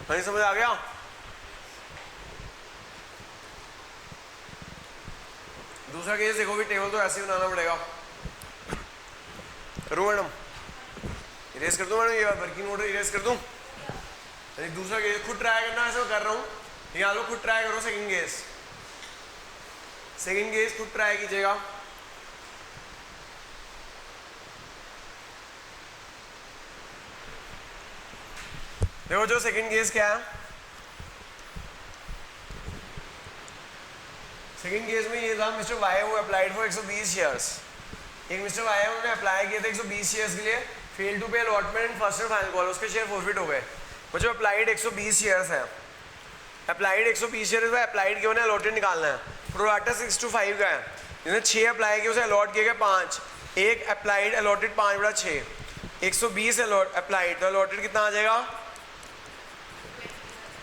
नहीं समझ आ गया? दूसरा केस देखो भी, टेबल तो ऐसे ही बनाना पड़ेगा। करूँ मैडम? इरेज कर दूँ मैडम, ये वर्किंग नोट इरेज कर दूँ? दूसरा केस खुद ट्राई करना, ऐसे कर रहा हूँ, यहाँ लो खुद ट्राई करो। सेकंड केस, सेकंड केस खुद ट्राई कीजिएगा। देखो जो सेकंड केस क्या है, सेकंड केस में ये था मिस्टर वाई वो अप्लाइड फॉर 120 शेयर्स। एक मिस्टर वाई है, उन्होंने अप्लाई किए थे 120 शेयर्स के लिए, फेल टू पे allotment first and final call, उसके शेयर फॉरफिट हो गए। वो जो अप्लाइड 120 शेयर्स है, अप्लाइड 120 शेयर्स है, अप्लाइड के उन्हें अलॉटेड निकालना है। प्रोराटा 6/5 का है, जिन्हें 6 अप्लाई किए उसे अलॉट किए गए 5, एक अप्लाइड अलॉटेड 5/6, 120 अप्लाइड, तो अलॉटेड कितना आ जाएगा?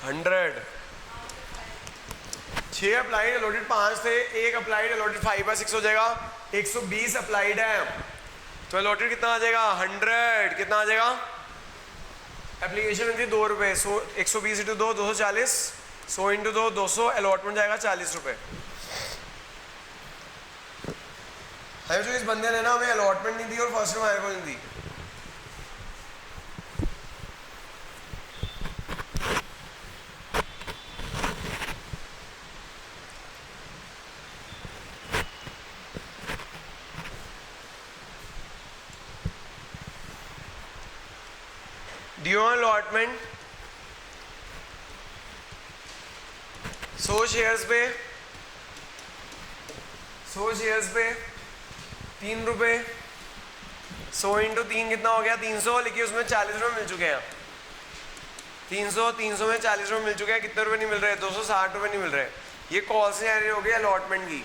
100। 6 अप्लाइड अलॉटेड 5 थे, एक अप्लाइड अलॉटेड 5/6 हो जाएगा। 120 अप्लाइड है, तो अलॉटेड कितना आ जाएगा? 100। कितना आ जाएगा? एप्लीकेशन थी 2 रुपये, 120 × 2 240, 100 × 2 200, अलॉटमेंट जाएगा 40 रुपये। जो इस बंदे ने ना हमें अलॉटमेंट नहीं दी और फर्स्ट फाइनल कॉल नहीं दी। ड्यू अलॉटमेंट 100 शेयर्स पे 3 रुपये, 100 × 3 कितना हो गया? 300, लेकिन उसमें 40 रुपये मिल चुके हैं। 300 में 40 रुपये मिल चुके हैं। कितने रुपये नहीं मिल रहे? 260 रुपये नहीं मिल रहे। ये कॉल सिनेरियो हो गई अलॉटमेंट की,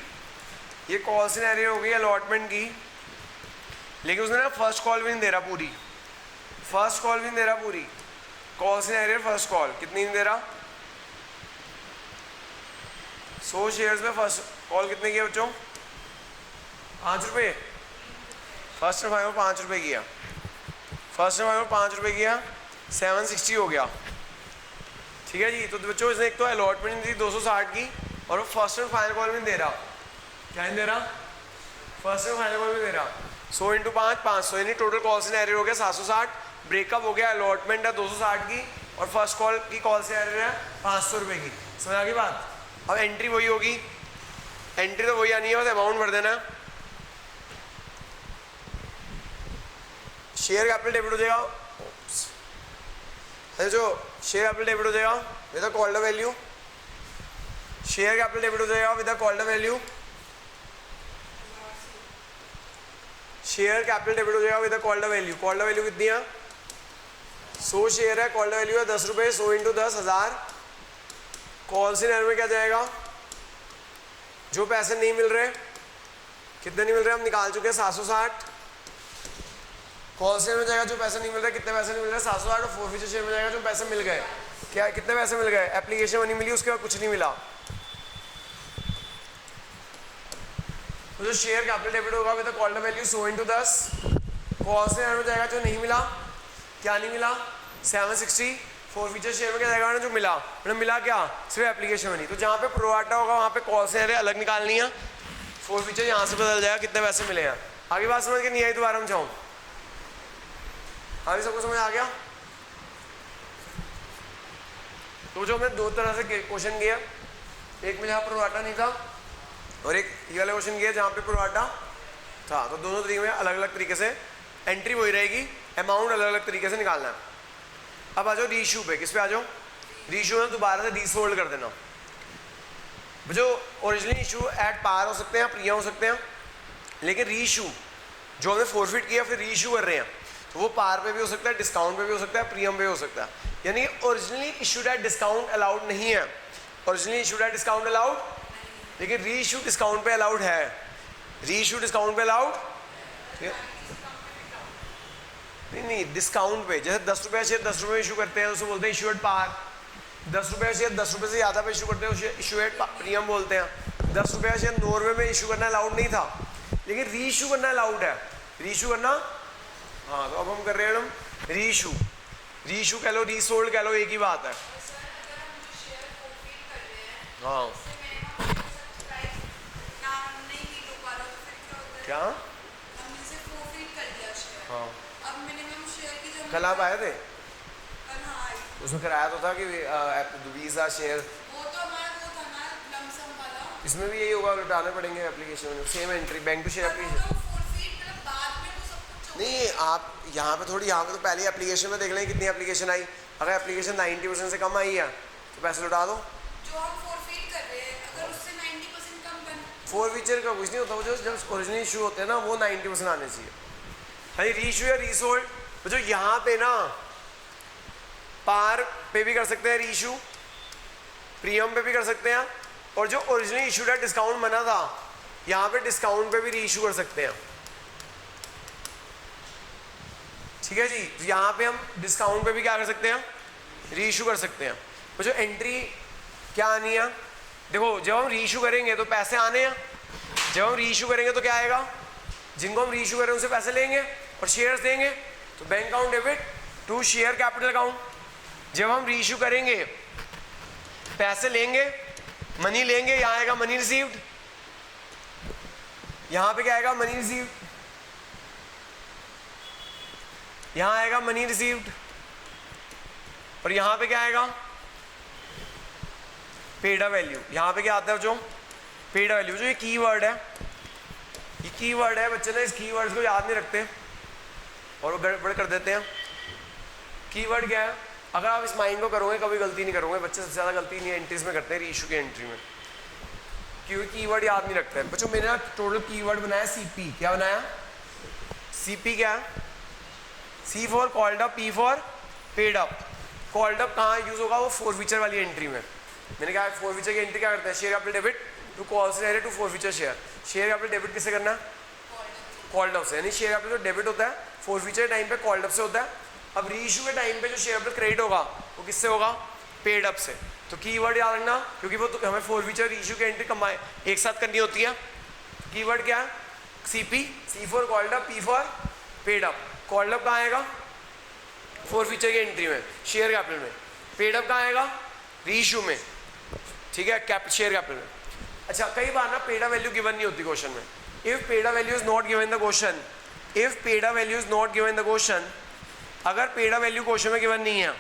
ये कॉल सिनेरियो हो गई अलॉटमेंट की। लेकिन उसने ना फर्स्ट कॉल भी नहीं दे रहा पूरी, फर्स्ट कॉल भी नहीं दे रहा पूरी। कॉल सिनेरियो फर्स्ट कॉल कितनी नहीं दे रहा? 100 शेयर्स में फर्स्ट कॉल कितने किया बच्चों? 5 रुपये। फर्स्ट एंड फाइनल 5 रुपये किया, फर्स्ट एंड फाइनल 5 रुपये किया, 760 हो गया। ठीक है जी। तो बच्चों इसने एक तो अलॉटमेंट दी 260 की, और वो फर्स्ट एंड फाइनल कॉल भी नहीं दे रहा। क्या नहीं दे रहा? फर्स्ट एंड फाइनल कॉल भी दे रहा। 100 × 5 500, यानी टोटल कॉल सिनेरियो हो गया 760। ब्रेकअप हो गया, अलॉटमेंट है 260 की, और फर्स्ट कॉल की कॉल सिनेरियो है 500 रुपये की। समझ आ गई बात? अब एंट्री वही होगी, एंट्री तो वही आनी है, बस अमाउंट भर देना है। शेयर कैपिटल डेबिट हो जाएगा, जो शेयर कैपिटल डेबिट हो जाएगा with the called value, share capital debit हो जाएगा with the called value, share capital debit हो जाएगा with the called value. Called value कितनी है? 100 शेयर है, कॉल्ड वैल्यू है 10 रुपये, 100 × 10 1000। कॉल सिनेरियो में क्या जाएगा? जो पैसे नहीं मिल रहे, कितने नहीं मिल रहे हम निकाल चुके हैं 760। कॉल शेयर में जाएगा जो पैसे नहीं मिल रहे, कितने पैसे नहीं मिल रहे? 760। और फोरफीचर शेयर में जाएगा जो पैसे मिल गए। क्या कितने पैसे मिल गए? एप्लीकेशन मनी मिली, उसके बाद कुछ नहीं मिला। तो जो शेयर कैपिटल डेबिट होगा with the called value 100 × 10, call share में जाएगा जो नहीं मिला। क्या नहीं मिला? 760। फोरफीचर शेयर में क्या जाएगा ना जो मिला? मतलब मिला क्या? सिर्फ एप्लीकेशन मनी। तो जहाँ पे प्रोराटा होगा वहाँ पे कॉल शेयर अलग निकालनी है, फोरफीचर यहाँ से बदल जाएगा कितने पैसे मिले हैं। आगे बात समझ के नहीं आई? दोबारा हम जाऊँ? अभी सबको समझ आ गया? तो जो हमने 2 तरह से क्वेश्चन किया, एक में जहाँ प्रोराटा नहीं था, और एक ये वाला क्वेश्चन किया जहाँ पे प्रोराटा था। तो दोनों तरीके में अलग अलग तरीके से एंट्री वही रहेगी, अमाउंट अलग अलग तरीके से निकालना है। अब आ जाओ रीइश्यू पे। किस पे आ जाओ? रीइश्यू में दोबारा से डीसोल्ड कर देना। जो ओरिजिनली इशू एट पार हो सकते हैं, प्रीमियम हो सकते हैं, लेकिन रीइश्यू जो हमने फॉरफिट किया फिर रीइश्यू कर रहे हैं, तो वो पार पे भी हो सकता है, डिस्काउंट पे भी हो सकता है, प्रीमियम पे हो सकता है। यानी कि originally issued at discount allowed नहीं है, originally issued at discount allowed, लेकिन रीइश्यू डिस्काउंट पे अलाउड है। रीइश्यू डिस्काउंट पे अलाउड नहीं, डिस्काउंट पे। जैसे 10 रुपये शेयर 10 रुपये इशू करते हैं, उसे बोलते हैं इशू एट पार। 10 रुपये शेयर 10 रुपये से ज़्यादा पे इशू करते हैं, उसे इशू एट प्रीमियम बोलते हैं। 10 रुपये शेयर 9 रुपये में इशू करना अलाउड नहीं था, लेकिन रीइश्यू करना अलाउड है। रीइश्यू करना, हाँ, तो अब हम कर रहे हैं मैडम रीइश्यू। रीइश्यू कह लो, रीसोल्ड कह लो, एक ही बात है। हाँ क्या? हाँ कल आप आए थे, उसमें कराया तो था कि वीज़ा शेयर, इसमें भी यही होगा, लौटाने पड़ेंगे एप्लीकेशन में, same entry bank to share application. नहीं आप यहाँ पे थोड़ी, यहाँ पे तो पहले एप्लीकेशन में देख लें कितनी एप्लीकेशन आई, अगर एप्लीकेशन 90% से कम आई है तो पैसे लौटा दो। जो हम फोरफीट कर रहे हैं अगर उससे 90% कम बन, फोरफीचर का कुछ नहीं होता, वो जो जब ओरिजिनल इशू होते हैं ना वो 90% आने चाहिए। हाँ रीइशू या रीसोल्ड, तो जो यहाँ पे ना पार पे भी कर सकते हैं रीइशू, प्रीमियम पे भी कर सकते हैं, और जो ओरिजिनल इशू है डिस्काउंट बना था यहाँ पे डिस्काउंट पे भी रीइशू कर सकते हैं। ठीक है जी, तो यहाँ पे हम डिस्काउंट पे भी क्या कर सकते हैं, रीइशू कर सकते हैं। तो जो एंट्री क्या आनी है, देखो जब हम रीइशू करेंगे तो पैसे आने हैं, जब हम रीइशू करेंगे तो क्या आएगा, जिनको हम रीइशू करें उनसे पैसे लेंगे और शेयर्स देंगे, तो bank account debit to share capital account. जब हम रीइशू करेंगे पैसे लेंगे, मनी लेंगे, यहाँ आएगा मनी रिसीव्ड, यहाँ पे क्या आएगा मनी रिसीव्ड, यहाँ आएगा मनी रिसीव्ड, और यहाँ पे क्या आएगा पेड वैल्यू। यहाँ पे क्या आता है जो पेड वैल्यू, जो ये कीवर्ड है, ये कीवर्ड है, बच्चे ना इस कीवर्ड्स को याद नहीं रखते और वो गड़बड़ कर देते हैं। कीवर्ड क्या है, अगर आप इस माइंड को करोगे कभी गलती नहीं करोगे, बच्चे सबसे ज़्यादा गलती नहीं एंट्रीज में करते हैं, रीइशू की एंट्री में, क्योंकि कीवर्ड याद नहीं रखते हैं। बच्चों मैंने टोटल कीवर्ड बनाया सीपी, क्या बनाया सीपी, क्या है C for called up, P for paid up. Called up कहाँ यूज होगा, वो फोरफीचर वाली एंट्री में। मैंने कहा फोरफीचर की एंट्री क्या करते हैं, share capital debit to call से to forfeiture share. Share capital debit किससे करना है, कॉल्ड अप से, यानी शेयर कैपिटल जो डेबिट होता है फोरफीचर टाइम पे कॉल्ड अप से होता है। अब रीइशू के टाइम पे जो शेयर कैपिटल क्रेडिट होगा वो किससे होगा, पेड अप से। तो कीवर्ड याद रखना, क्योंकि वो तो हमें फोरफीचर रीइशू की एंट्री कमाए एक साथ करनी होती है। कीवर्ड क्या है, CP, C for called up, P for paid up. Called up कहाँ आएगा, फोरफीचर की एंट्री में, शेयर कैपिटल में। पेड अप कहाँ आएगा, रीइशू में, ठीक है, शेयर कैपिटल में। अच्छा कई बार ना पेड अप वैल्यू गिवन नहीं होती क्वेश्चन में। If paid up value is not given in the question, if paid up value is not given in the question, अगर पेड अप वैल्यू क्वेश्चन में given नहीं है,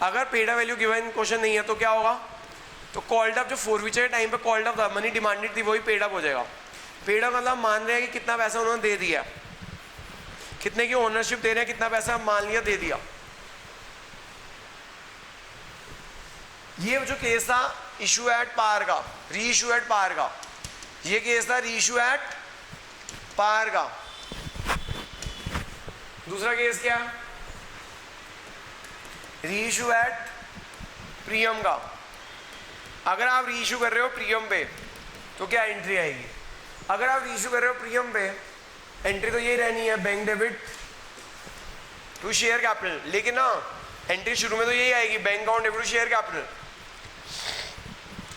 अगर paid up value given question नहीं है तो क्या होगा, तो कॉल्ड अप जो फोरफीचर टाइम पे कॉल्ड अप था, मनी डिमांडेड थी, वही पेड अप हो जाएगा। पेड अप मतलब मान रहे हैं कि कितना पैसा उन्होंने दे दिया, कितने की ओनरशिप दे रहे हैं, कितना पैसा मान लिया दे दिया। ये जो केस था इशू एट पार का, री इशू एट पार का, ये केस था री इशू एट पार का। दूसरा केस क्या है, री इशू एट प्रीमियम का। अगर आप री इशू कर रहे हो प्रीमियम पे तो क्या एंट्री आएगी, अगर आप री इशू कर रहे हो प्रीमियम पे एंट्री तो यही रहनी है, bank debit to share capital. लेकिन ना एंट्री शुरू में तो यही आएगी, bank account debit to share capital.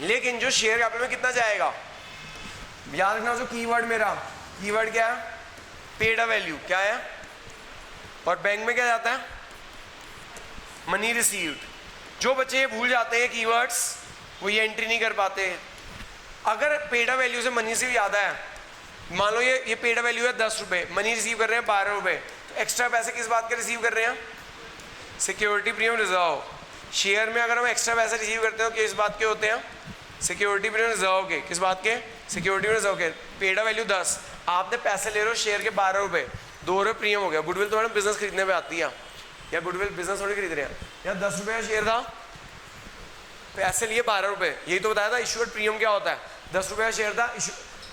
लेकिन जो शेयर कैपिटल में कितना जाएगा, याद रखना जो कीवर्ड मेरा, कीवर्ड क्या है, पेड अप वैल्यू क्या है, और बैंक में क्या जाता है, मनी रिसीव्ड। जो बच्चे ये भूल जाते हैं कीवर्ड्स, वो ये एंट्री नहीं कर पाते। अगर पेड अप वैल्यू से मनी रिसीव ज़्यादा है, मान लो ये पेड अप वैल्यू है 10 रुपये, मनी रिसीव कर रहे हैं 12 रुपये, तो एक्स्ट्रा पैसे किस बात के रिसीव कर रहे हैं, सिक्योरिटी प्रीमियम रिजर्व। शेयर में अगर हम एक्स्ट्रा पैसे रिसीव करते हैं तो किस बात के होते हैं, सिक्योरिटी प्रीमियम रिजर्व के। किस बात के, सिक्योरिटी रिजर्व के। पेड अप वैल्यू 10, आपने पैसे ले रहे हो शेयर के 12 रुपये, 2 रुपये प्रीमियम हो गया। गुडविल तो मैडम बिजनेस खरीदने में आती है, या गुडविल बिजनेस थोड़ी खरीद रहे हैं। या 10 रुपये का शेयर था, पैसे लिए 12 रुपये, यही तो बताया था इशूड प्रीमियम क्या होता है। 10 रुपये का शेयर था,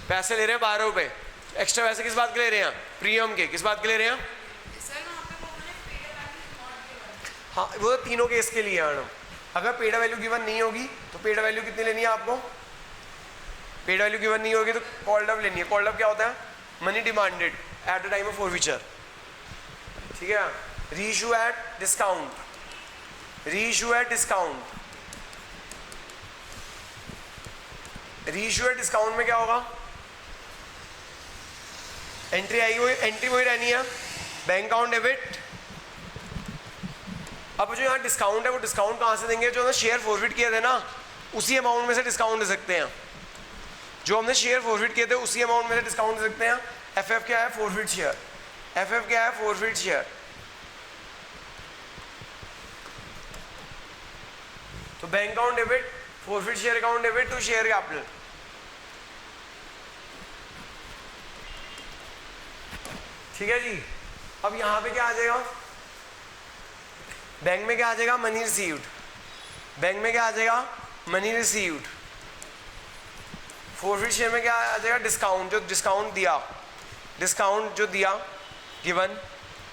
पैसे ले रहे हैं 12 रुपये, एक्स्ट्रा पैसे किस बात के ले रहे हैं, प्रीमियम के। किस बात के ले रहे हैं, हाँ वो तीनों केस के लिए मैडम। अगर पेड वैल्यू गिवन नहीं होगी तो पेड वैल्यू कितनी लेनी है आपको, पेड वैल्यू गिवन नहीं होगी तो कॉल्ड अप लेनी है। कॉल्ड अप क्या होता है, money demanded at the time of forfeiture, ठीक है। Reissue at discount, reissue at discount, reissue at discount में क्या होगा, एंट्री आई हुई, एंट्री वही रहनी है, बैंक अकाउंट डेबिट अब जो यहाँ डिस्काउंट है वो डिस्काउंट कहाँ से देंगे, जो हमने शेयर फॉरफिट किए थे ना उसी अमाउंट में से डिस्काउंट दे सकते हैं, जो हमने शेयर फॉरफिट किए थे उसी अमाउंट में से डिस्काउंट दे सकते हैं। एफ क्या है, फॉरफिट शेयर। एफ क्या है, फॉरफिट शेयर। तो bank account debit, forfeit share account debit to share capital. ठीक है जी। अब यहां पे क्या आ जाएगा, बैंक में क्या आ जाएगा, मनी रिसीव्ड। बैंक में क्या आ जाएगा, मनी रिसीव्ड। फॉरफिट शेयर में क्या आ जाएगा, डिस्काउंट, जो डिस्काउंट दिया, डिस्काउंट जो दिया गिवन।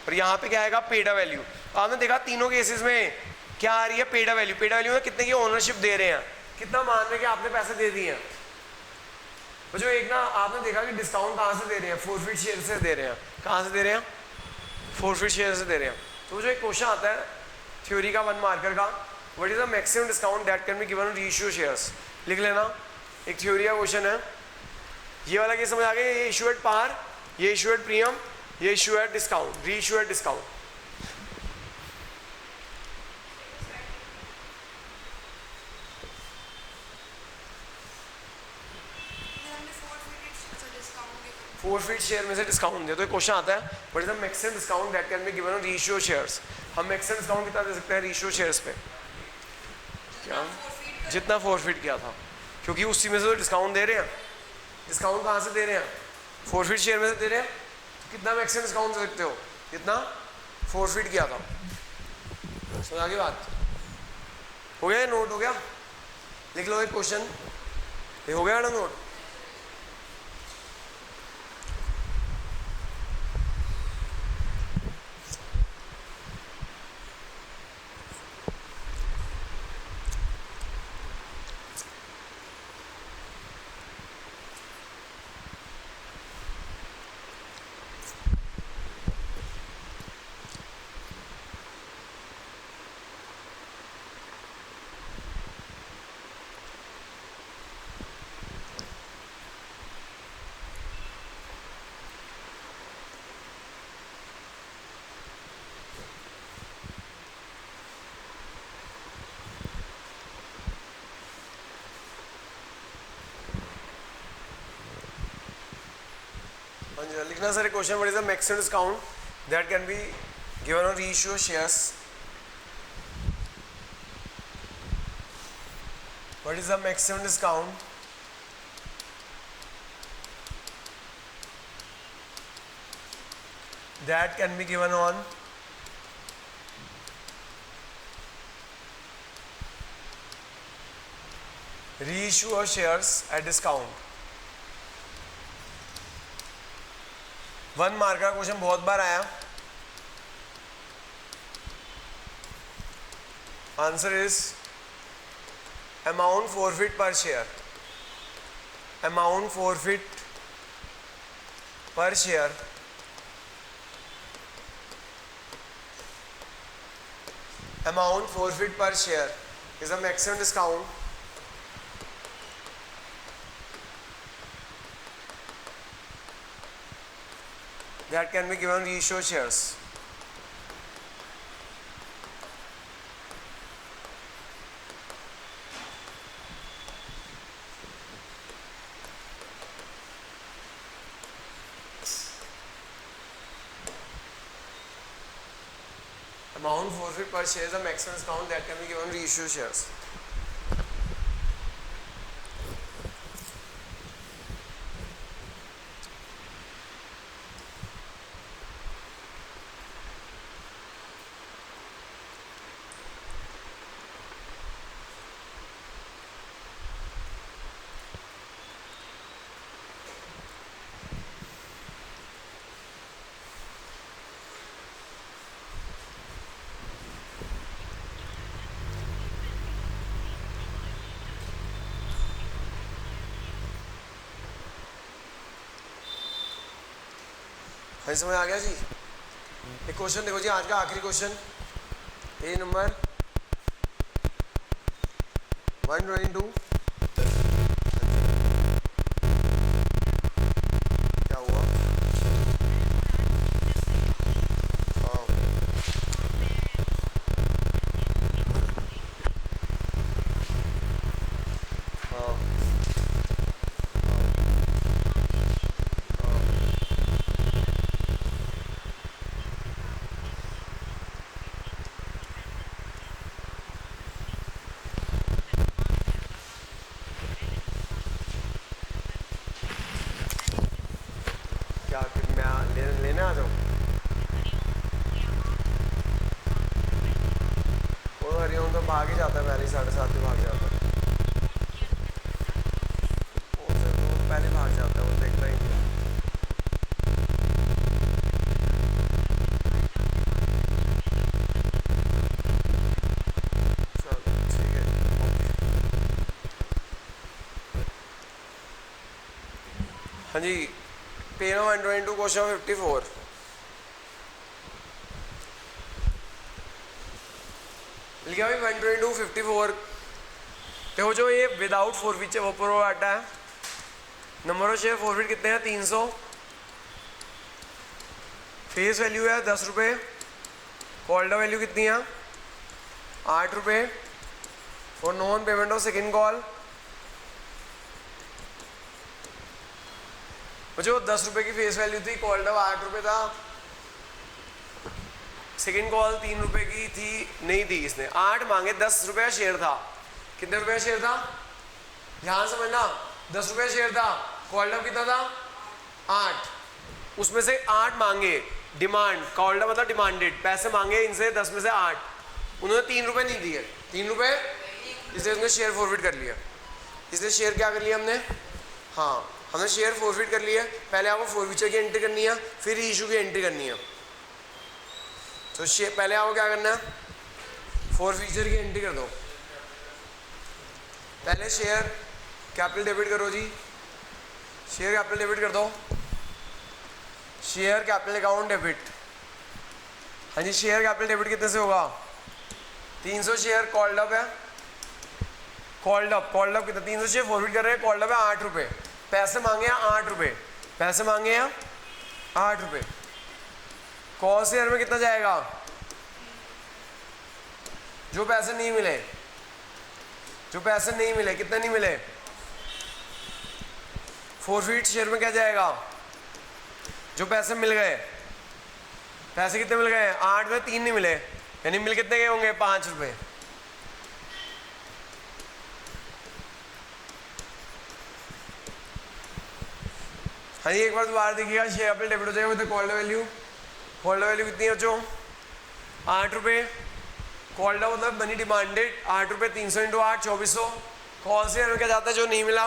और यहाँ पे क्या आएगा, पेड वैल्यू। आपने देखा तीनों केसेस में क्या आ रही है, पेड वैल्यू। पेड वैल्यू में कितने की ओनरशिप दे रहे हैं, कितना मान रहे हैं कि आपने पैसे दे दिए हैं। तो जो एक ना आपने देखा कि डिस्काउंट कहाँ से दे रहे हैं, फॉरफिट शेयर से दे रहे हैं। कहाँ से दे रहे हैं, फॉरफिट शेयर से दे रहे हैं। तो जो एक क्वेश्चन आता है थ्योरी का 1 मार्कर का, what is the maximum discount that can be given on reissue shares, लिख लेना। एक थ्योरी का क्वेश्चन है, ये वाला केस समझ आ गया, ये इशू एट पार, ये इशू एट प्रीमियम, ये इशू एट डिस्काउंट, री issue at discount. Forfeit share में से डिस्काउंट दे, तो एक क्वेश्चन आता है what is the maximum discount that can be given on reissue shares. हम मैक्सिमम डिस्काउंट कितना दे सकते हैं रीइश्यू शेयर्स पे, क्या जितना फॉरफिट किया था, क्योंकि उसी में से तो डिस्काउंट दे रहे हैं। डिस्काउंट कहाँ से दे रहे हैं, फॉरफिट शेयर में से दे रहे हैं। तो कितना मैक्सिमम डिस्काउंट दे सकते हो, जितना फॉरफिट किया था। समझ आ गई बात, हो गया, नोट हो गया, लिख लो एक क्वेश्चन, ये हो गया ना नोट। लिखना sir question, what is the maximum discount that can be given on reissue shares, what is the maximum discount that can be given on reissue shares at discount. 1 mark का question बहुत बार आया। Answer is amount forfeit पर share, amount forfeit पर share amount forfeit per share is the maximum discount that can be given reissue shares. Amount forfeit per share is the maximum discount that can be given reissue shares. समझ आ गया जी। एक question देखो जी, आज का आखिरी question, page number 122। क्या हुआ? हाँ आ जाओ। वो हरिओम तो भाग ही जाता है, पहले 7:30 पे भाग जाता है वो, सर वो पहले भाग जाता है, वो देखता ही नहीं। चलो ठीक है, हाँ जी। Page 122 question 54। लिखा भाई 122 54। देखो जो ये विदाउट फॉरफीट वो प्रोराटा है, नंबर ऑफ शेयर फॉरफीट कितने हैं 300, फेस वैल्यू है 10 रुपये, कॉल्ड वैल्यू कितनी है 8 रुपये, और non payment of second call जो 10 रुपये की फेस वैल्यू थी, कॉल्ड 8 रुपये था, सेकेंड कॉल 3 रुपये की थी, नहीं दी इसने, 8 मांगे, 10 रुपये शेयर था। कितने रुपये शेयर था, ध्यान समझना, 10 रुपये शेयर था, कॉल्ड अप कितना था 8, उसमें से 8 मांगे, डिमांड, कॉल्ड अप मतलब डिमांडेड, पैसे मांगे इनसे 10 में से 8, उन्होंने 3 रुपये नहीं दिए, 3 रुपये, इसलिए उन्होंने शेयर फॉरफिट कर लिया। इसलिए शेयर क्या कर लिया हमने, हाँ हमने शेयर फॉरफिट कर लिया। पहले आपको फॉरफीचर की एंट्री करनी है, फिर इशू की एंट्री करनी है। तो शेयर पहले आपको क्या करना है, फॉरफीचर की एंट्री कर दो। पहले शेयर कैपिटल डेबिट करो जी, शेयर कैपिटल डेबिट कर दो, शेयर कैपिटल अकाउंट डेबिट। हाँ जी, शेयर कैपिटल डेबिट कितने से होगा, 300 शेयर कॉल्ड अप है, कॉल्ड अप कितना, 300 शेयर फॉरफिट कर रहे हैं, कॉल्ड अप है 8 रुपये, पैसे मांगे हैं 8 रुपये, पैसे मांगे हैं 8 रुपये, कॉल शेयर में कितना जाएगा, जो पैसे नहीं मिले, जो पैसे नहीं मिले, कितने नहीं मिले, फॉरफिट शेयर में क्या जाएगा, जो पैसे मिल गए, पैसे कितने मिल गए 8 में 3 नहीं मिले, यानी मिल कितने गए होंगे 5 रुपये। हाँ जी, एक बार दोबारा देखिएगा, शेयर कैपिटल डेबिट हो जाएगा with called value, called value कितनी है बच्चों 8 रुपये, कॉल्ड मतलब मनी डिमांडेड 8 रुपये, 300 इंटू 8 2400, कॉल से क्या जाता है जो नहीं मिला,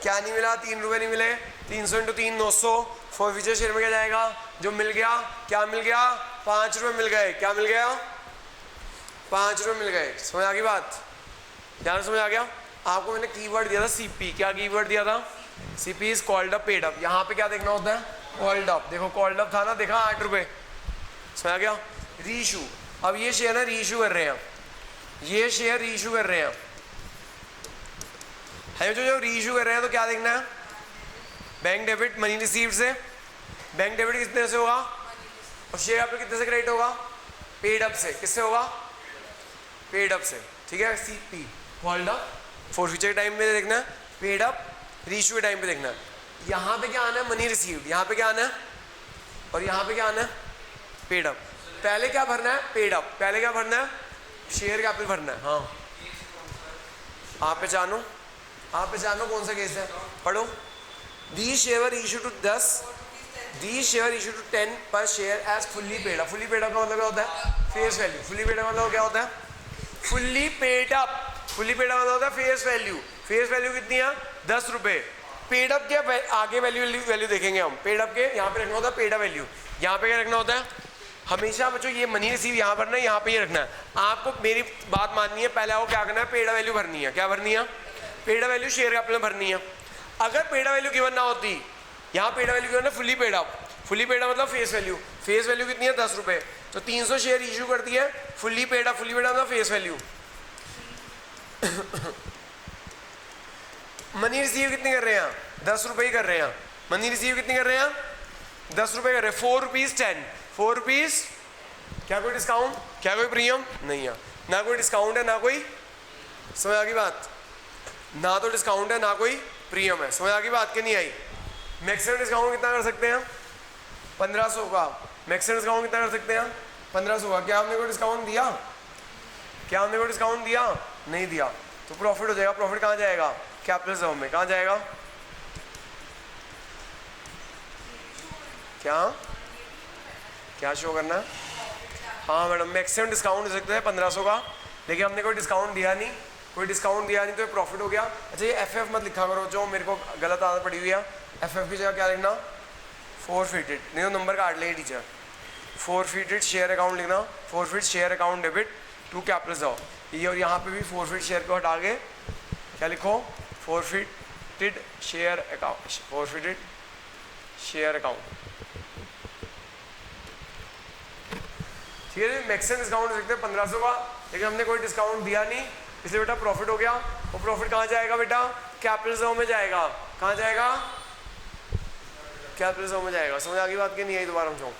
क्या नहीं मिला 3 रुपये नहीं मिले, 300 इंटू 3 900, फॉरफीचर शेयर में क्या जाएगा, जो मिल गया, क्या मिल गया 5 रुपये मिल गए, क्या मिल गया 5 रुपये मिल गए। समझ आ गई बात, ध्यान समझ आ गया। आपको मैंने कीवर्ड दिया था सीपी, क्या कीवर्ड दिया था, CP is called up paid up. यहाँ पे क्या देखना होता है, कॉल्ड अप, देखो कॉल्ड अप था ना, देखा 8 रुपये, समझ आ गया। रीइशू, अब ये शेयर है रीइशू कर रहे हैं, ये शेयर रीइशू कर रहे हैं, है जो रीइशू कर रहे हैं, तो क्या देखना है, बैंक डेबिट मनी रिसीव्ड से, बैंक डेबिट कितने से होगा, और शेयर आपको कितने से क्रेडिट होगा, पेड अप से, किससे होगा, पेड अप से, ठीक है। सीपी कॉल्ड अप, फॉरफीचर के टाइम पे देखना है, पेड अप रीइशू के टाइम पे देखना है। यहाँ पे क्या आना है, मनी रिसीव्ड, यहाँ पे क्या आना है, और यहाँ पे क्या आना है, पेड अप। पहले क्या भरना है, पेड अप, पहले क्या भरना है, शेयर कैपिटल भरना है। हाँ आप पहचानो, आप पहचानो कौन सा केस है, पढ़ो। The share issue to 10, the share issue to 10 per share as fully paid up. Fully paid up का मतलब क्या होता है, face value. Fully paid up मतलब क्या होता है, fully paid up, fully paid up मतलब होता है फेस वैल्यू। फेस वैल्यू कितनी है 10 रुपये, पेड अप के आगे वैल्यू देखेंगे हम, पेड अप के यहाँ पे रखना होता है पेड अप वैल्यू, यहाँ पे क्या रखना होता है, हमेशा बच्चों ये मनी रिसीव यहाँ भरना है, यहाँ पे ये रखना है। आपको मेरी बात माननी है, पहले आपको क्या करना है, पेड अप वैल्यू भरनी है, क्या भरनी है, paid up value share capital भरनी है। अगर पेड अप वैल्यू गिवन ना होती, यहाँ पेड अप वैल्यू गिवन है fully paid up, fully paid up मतलब फेस वैल्यू, फेस वैल्यू कितनी है 10 रुपये, तो 300 शेयर इशू कर दिए, fully paid up, fully paid up मतलब फेस वैल्यू। मनी रिसीव कितनी कर रहे हैं, 10 रुपये ही कर रहे हैं, मनी रिसीव कितनी कर रहे हैं 10 रुपये कर रहे हैं, 4 रुपीज़ 10, 4 रुपीज़, क्या कोई डिस्काउंट, क्या कोई प्रीमियम नहीं है, ना कोई डिस्काउंट है ना कोई, समझ आ गई बात, ना तो डिस्काउंट है ना कोई प्रीमियम है। समझ आ गई बात कि नहीं आई। मैक्सिमम डिस्काउंट कितना कर सकते हैं 1500 का, मैक्सिमम डिस्काउंट कितना कर सकते हैं 1500 का। क्या हमने कोई डिस्काउंट दिया, क्या हमने कोई डिस्काउंट दिया, नहीं दिया, तो प्रॉफिट हो जाएगा। प्रॉफिट कहाँ जाएगा, कैपिटल रिजर्व में, कहाँ जाएगा, क्या क्या शो करना है? हाँ मैडम, मैक्सिमम डिस्काउंट दे सकते हैं 1500 का, लेकिन हमने कोई डिस्काउंट दिया नहीं, कोई डिस्काउंट दिया नहीं तो ये प्रॉफिट हो गया। अच्छा ये एफ मत लिखा करो, जो मेरे को गलत आदत पड़ी हुई है। एफ की जगह क्या लिखना? फोरफिटेड, नहीं तो नंबर काट लेंगे टीचर। फोरफिटेड शेयर अकाउंट लिखना, forfeit share account debit to capital जाओ ये, और यहाँ पे भी फोरफिट शेयर को हटा के क्या लिखो? Forfeited share account, forfeited share account. ठीक है जी, मैक्सिमम डिस्काउंट दे सकते हैं 1500 का, लेकिन हमने कोई डिस्काउंट दिया नहीं, इसलिए बेटा प्रॉफिट हो गया। और प्रॉफिट कहाँ जाएगा बेटा? कैपिटल जोन में जाएगा। कहाँ जाएगा? कैपिटल जोन में जाएगा। समझ आ गई बात की नहीं आई? दोबारा समझाऊं?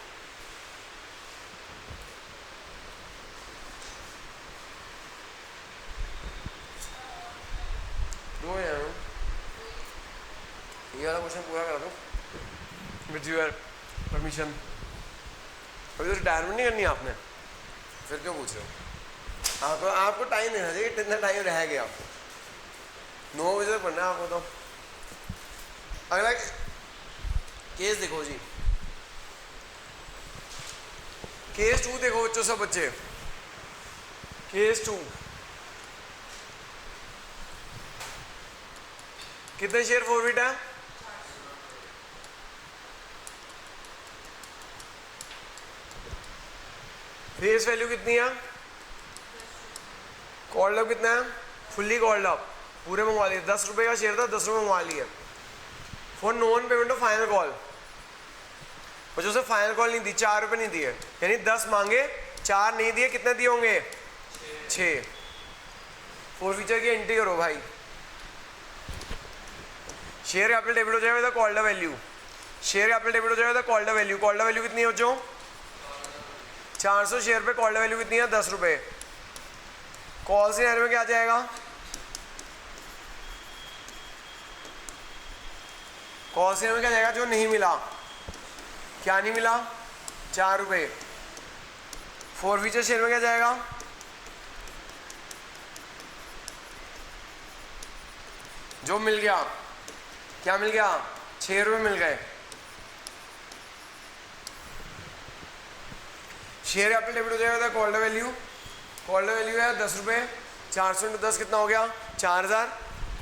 दो है, ये वाला क्वेश्चन पूरा करा दो विद योर परमिशन। अभी तो रिटायरमेंट नहीं करनी आपने, फिर क्यों पूछ रहे हो? आपको टाइम देना चाहिए, कितना टाइम रह गया आपको? 9 बजे तक पढ़ना है आपको। तो अगला केस देखो जी, केस 2 देखो बच्चों, सब बच्चे केस 2। कितने शेयर फॉरवर्ड है? फेस वैल्यू कितनी है? कॉल्ड अप कितना है? फुल्ली कॉल्ड अप, पूरे मंगवा लिए। 10 रुपये का शेयर था, 10 रुपये मंगवा लिए for non payment of final call. बच्चों से फाइनल कॉल नहीं दी, 4 रुपये नहीं दिए, यानी 10 मांगे, 4 नहीं दिए, कितने दिए होंगे? 6। फोर फीचर की एंट्री करो भाई। शेयर कैपिटल डेबिट हो जाएगा called up value, share capital debit हो जाएगा called up value. Called up value कितनी है बच्चों? 400 शेयर पे कॉल्ड वैल्यू कितनी है? 10 रुपये। कॉल से में क्या आ जाएगा? कॉल से में क्या जाएगा? जो नहीं मिला, क्या नहीं मिला? 4 रुपये। फोर फीचर शेयर में क्या जाएगा? जो मिल गया, क्या मिल गया? 6 रुपये मिल गए। शेयर कैपिटल डेबिट हो जाएगा कॉल्ड वैल्यू, कॉल्ड वैल्यू है 10 रुपये, 400 × 10 कितना हो गया? 4000।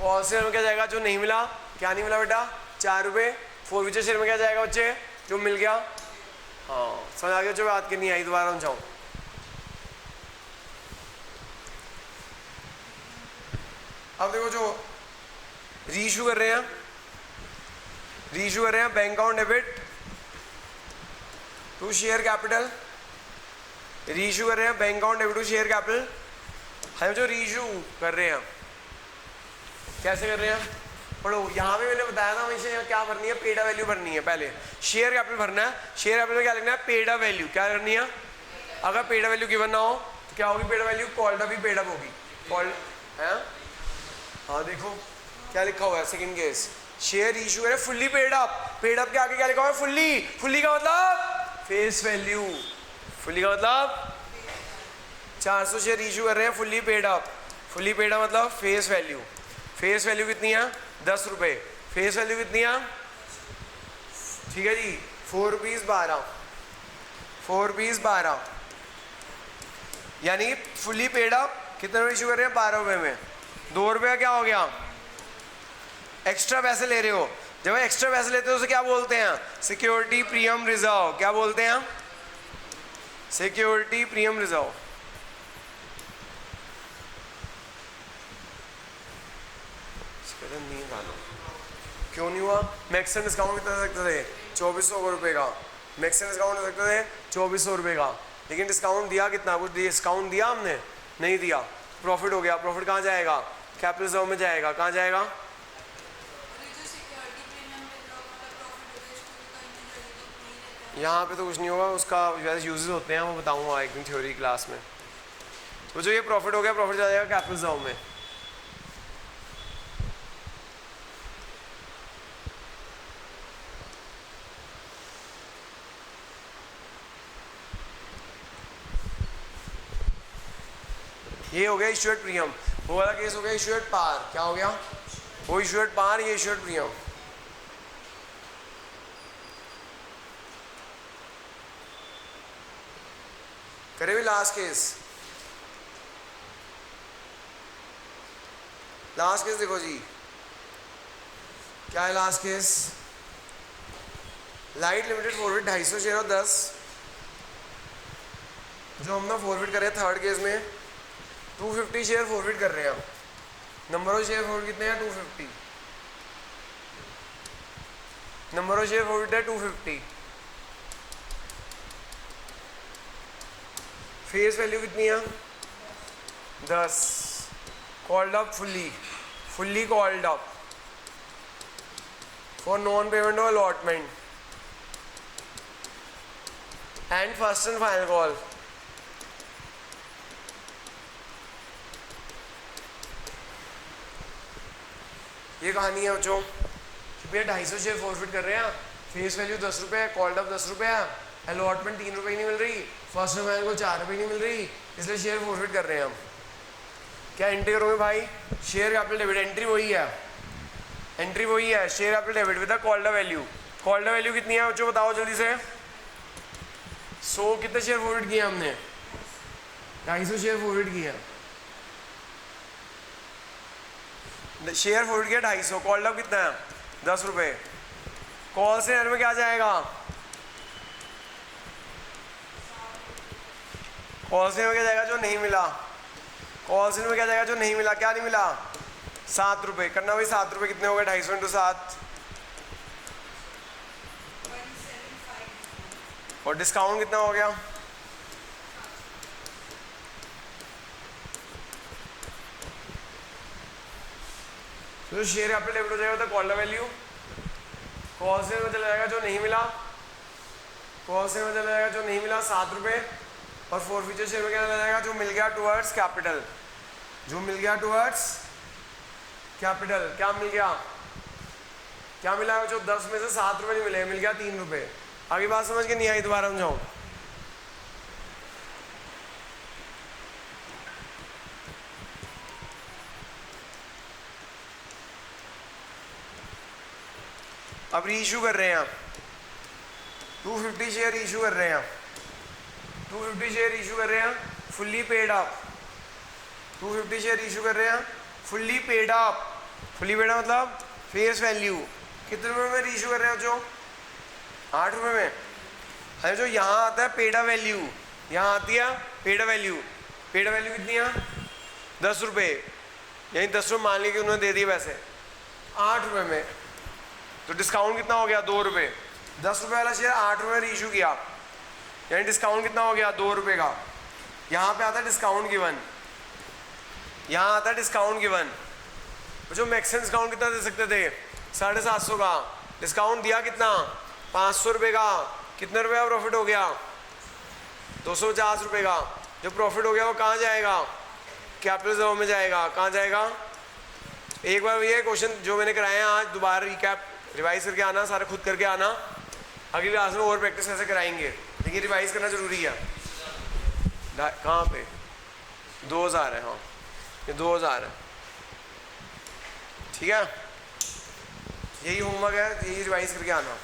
कॉल शेयर में क्या जाएगा? जो नहीं मिला, क्या नहीं मिला बेटा? 4 रुपये। फोर फीचर शेयर में क्या जाएगा बच्चे? जो मिल गया। हाँ समझ आ गया? जो बात की नहीं आई, दोबारा समझाऊं? अब देखो, जो रीइशू कर रहे हैं, रीइशू कर रहे हैं bank account debit to share capital, reissue कर रहे हैं bank account debit to share capital. हम जो रीइशू कर रहे हैं कैसे कर रहे हैं? पढ़ो, यहाँ पे मैंने बताया था हमेशा यहाँ क्या भरनी है? पेडा वैल्यू भरनी है। पहले शेयर कैपिटल भरना है, शेयर कैपिटल में क्या लिखना है? पेडा वैल्यू। क्या करनी है? अगर पेडा वैल्यू गिवन ना हो तो क्या होगी? पेडा वैल्यू कॉल्ड अप ही पेडा होगी। कॉल्ड है, हाँ देखो क्या लिखा हुआ है सेकंड केस, शेयर इशू है fully paid up. Paid up के आगे क्या लिखा हुआ है? फुल्ली। फुल्ली का मतलब फेस वैल्यू, फुल्ली का मतलब 400 शेयर इशू कर रहे हैं fully paid up. Fully paid up मतलब फेस वैल्यू। फेस वैल्यू कितनी है? 10 रुपये। फेस वैल्यू कितनी है? ठीक है जी, 4 रुपीज़ 12, 4 रुपीज़ 12, यानी फुल्ली पेड अप कितने रुपये इशू कर रहे हैं? 12 रुपये में। 2 रुपये क्या हो गया? एक्स्ट्रा पैसे ले रहे हो। जब एक्स्ट्रा पैसे लेते हो उसे क्या बोलते हैं? Security premium reserve. क्या बोलते हैं? Security premium reserve. नहीं डालो, क्यों नहीं हुआ? मैक्सिमम डिस्काउंट कितना दे सकते थे? 2400 रुपये का मैक्सिमम डिस्काउंट दे सकते थे, 2400 रुपये का। लेकिन डिस्काउंट दिया कितना? कुछ डिस्काउंट दिया हमने? नहीं दिया। प्रॉफिट हो गया। प्रॉफिट कहाँ जाएगा? कैपिटल रिजर्व में जाएगा। कहाँ जाएगा? यहाँ पे तो कुछ नहीं होगा, उसका वैसे यूजेस होते हैं, वो बताऊँगा एक दिन थ्योरी क्लास में। तो जो ये प्रॉफिट हो गया, प्रॉफिट जाएगा कैपिटल रिजर्व में। ये हो गया इश्यूड प्रीमियम। वो वाला केस हो गया इश्यूड पार। क्या हो गया? वो इश्यूड पार, ये इश्यूड प्रीमियम। करे भी लास्ट केस। लास्ट केस देखो जी, क्या है last case? Light limited forward 250 share और 10, जो हम ना फॉरवर्ड कर रहे हैं थर्ड केस में 250 शेयर फॉरवर्ड कर रहे हैं। नंबर ऑफ शेयर फॉरवर्ड कितने हैं? 250। नंबर ऑफ शेयर फॉरवर्ड है 250। फेस वैल्यू कितनी है? 10। Called up fully called up for non payment of allotment and first and final call. ये कहानी है बच्चों। भैया 250 शेयर फॉरफिट कर रहे हैं, फेस वैल्यू 10 रुपये है, कॉल्ड अप 10 रुपये है, अलॉटमेंट 3 रुपये नहीं मिल रही, फर्स्ट एंड फाइनल को 4 रुपये नहीं मिल रही, इसलिए शेयर फॉरफिट कर रहे हैं हम। क्या एंट्री करोगे भाई? शेयर कैपिटल डेबिट, एंट्री वही है, एंट्री वही है, share capital debit with called value. Called value कितनी है बच्चों बताओ जल्दी से? 100 कितने शेयर फॉरवर्ड किए हमने? 250 शेयर फॉरवर्ड किए। शेयर फॉरवर्ड किया 250, कॉल्ड अप कितना है? 10 रुपये। कॉल से एंड में क्या जाएगा? कॉल से में क्या जाएगा जो नहीं मिला? कॉल से में क्या जाएगा जो नहीं मिला? क्या नहीं मिला? 7 रुपये। करना भाई 7 रुपये कितने हो गए? 250 इंटू 7 और डिस्काउंट कितना हो गया? तो शेयर कैपिटल डेबिट हो जाएगा तो कॉल वैल्यू, कॉल से में चला जाएगा जो नहीं मिला, कॉल से में चला जाएगा जो नहीं मिला 7 रुपये, और फॉरफीचर शेयर में क्या चला जाएगा? जो मिल गया टुवर्ड्स कैपिटल, जो मिल गया टुवर्ड्स कैपिटल। क्या मिल गया? क्या मिला? जो 10 में से 7 रुपये नहीं मिले, मिल गया 3 रुपये। आगे बात समझ के नहीं आई? दोबारा समझाऊं? अब रीइशू कर रहे हैं, 250 शेयर इशू कर रहे हैं, 250 शेयर इशू कर रहे हैं fully paid up, 250 share issue कर रहे हैं fully paid up. Fully paid मतलब फेस वैल्यू कितने रुपये में रीइशू कर रहे हैं जो? 8 रुपये में। है जो यहाँ आता है पेडा वैल्यू, यहाँ आती है पेडा वैल्यू। पेडा वैल्यू कितनी है? 10 रुपये, यानी 10 रुपये मान लीजिए कि उन्होंने दे दिए पैसे 8 रुपये में, तो डिस्काउंट कितना हो गया? 2 रुपये। 10 रुपये वाला शेयर 8 रुपये में रीइशू किया, यानी डिस्काउंट कितना हो गया? 2 रुपये का। यहाँ पे आता है डिस्काउंट गिवन, यहाँ आता है डिस्काउंट गिवन। जो मैक्सिमम डिस्काउंट कितना दे सकते थे? 750 का। डिस्काउंट दिया कितना? 500 रुपये का। कितने रुपये का प्रॉफिट हो गया? 250 रुपये का। जो प्रॉफिट हो गया वो कहाँ जाएगा? कैपिटल रिजर्व में जाएगा। कहाँ जाएगा? एक बार ये क्वेश्चन जो मैंने कराए हैं आज दोबारा रिकैप रिवाइज करके आना, सारा खुद करके आना। अगली क्लास में और प्रैक्टिस कैसे कराएंगे, लेकिन रिवाइज करना जरूरी है। कहाँ पे? 2000 है, हाँ ये 2000 है, ठीक है। यही होमवर्क है, यही रिवाइज करके आना।